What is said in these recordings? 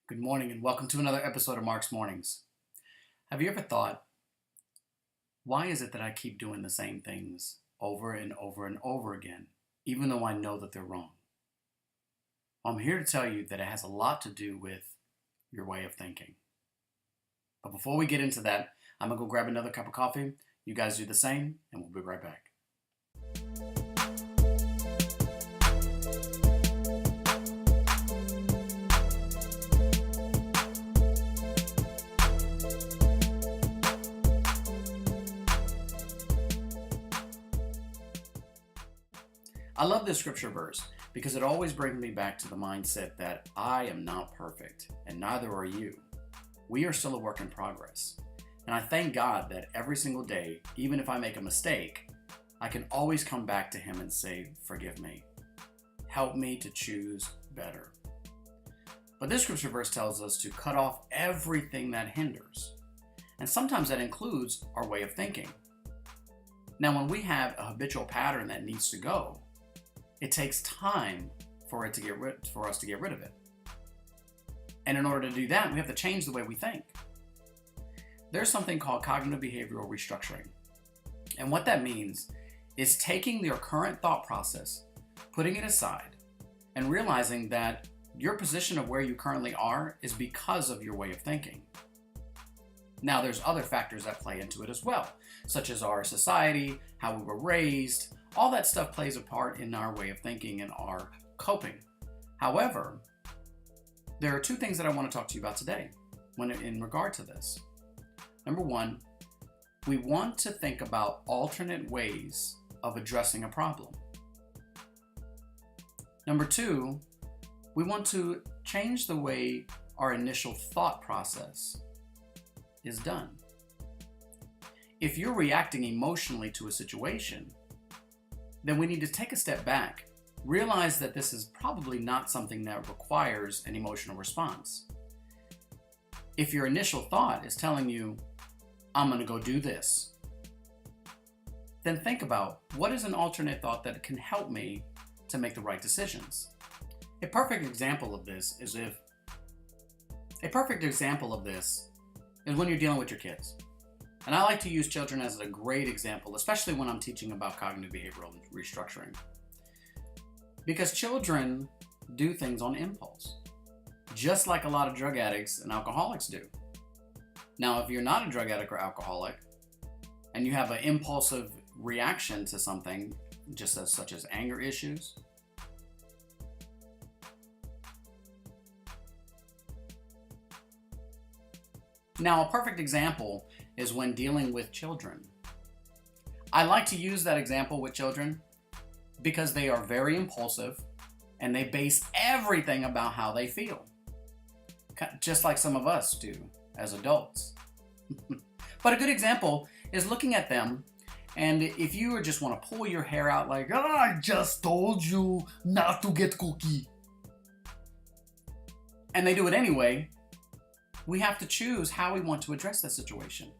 Good morning and welcome to another episode of Mark's Mornings. Have you ever thought, why is it that I keep doing the same things over and over and over again, even though I know that they're wrong? Well, I'm here to tell you that it has a lot to do with your way of thinking. But before we get into that, I'm going to go grab another cup of coffee. You guys do the same, and we'll be right back. I love this scripture verse because it always brings me back to the mindset that I am not perfect and neither are you. We are still a work in progress. And I thank God that every single day, even if I make a mistake, I can always come back to Him and say, forgive me. Help me to choose better. But this scripture verse tells us to cut off everything that hinders. And sometimes that includes our way of thinking. Now, when we have a habitual pattern that needs to go, it takes time for us to get rid of it. And in order to do that, we have to change the way we think. There's something called cognitive behavioral restructuring. And what that means is taking your current thought process, putting it aside, and realizing that your position of where you currently are is because of your way of thinking. Now, there's other factors that play into it as well, such as our society, how we were raised. All that stuff plays a part in our way of thinking and our coping. However, there are two things that I want to talk to you about today in regard to this. Number one, we want to think about alternate ways of addressing a problem. Number two, we want to change the way our initial thought process is done. If you're reacting emotionally to a situation, then we need to take a step back, realize that this is probably not something that requires an emotional response. If your initial thought is telling you, I'm going to go do this, then think about what is an alternate thought that can help me to make the right decisions. A perfect example of this is when you're dealing with your kids. And I like to use children as a great example, especially when I'm teaching about cognitive behavioral restructuring. Because children do things on impulse, just like a lot of drug addicts and alcoholics do. Now, if you're not a drug addict or alcoholic, and you have an impulsive reaction to something, such as anger issues, now a perfect example is when dealing with children. I like to use that example with children because they are very impulsive and they base everything about how they feel, just like some of us do as adults. But a good example is looking at them, and if you just want to pull your hair out like, oh, I just told you not to get cookie, and they do it anyway, we have to choose how we want to address that situation.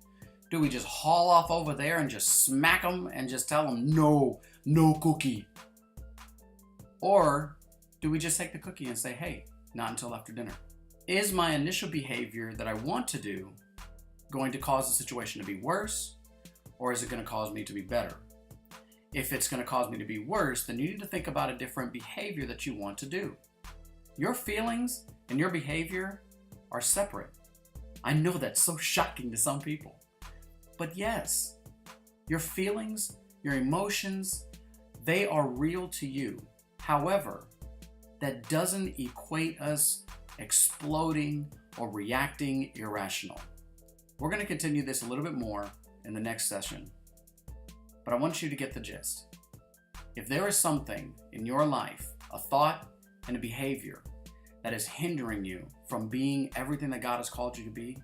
Do we just haul off over there and just smack them and just tell them, no cookie? Or do we just take the cookie and say, hey, not until after dinner? Is my initial behavior that I want to do going to cause the situation to be worse, or is it going to cause me to be better? If it's going to cause me to be worse, then you need to think about a different behavior that you want to do. Your feelings and your behavior are separate. I know that's so shocking to some people. But yes, your feelings, your emotions, they are real to you. However, that doesn't equate us exploding or reacting irrational. We're going to continue this a little bit more in the next session. But I want you to get the gist. If there is something in your life, a thought and a behavior that is hindering you from being everything that God has called you to be,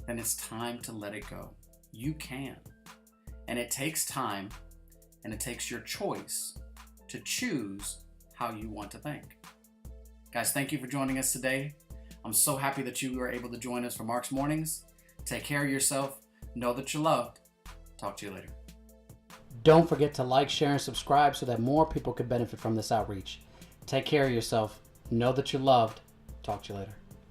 then it's time to let it go. You can. And it takes time, and it takes your choice to choose how you want to think. Guys, thank you for joining us today. I'm so happy that you were able to join us for Mark's Mornings. Take care of yourself. Know that you're loved. Talk to you later. Don't forget to like, share, and subscribe so that more people can benefit from this outreach. Take care of yourself. Know that you're loved. Talk to you later.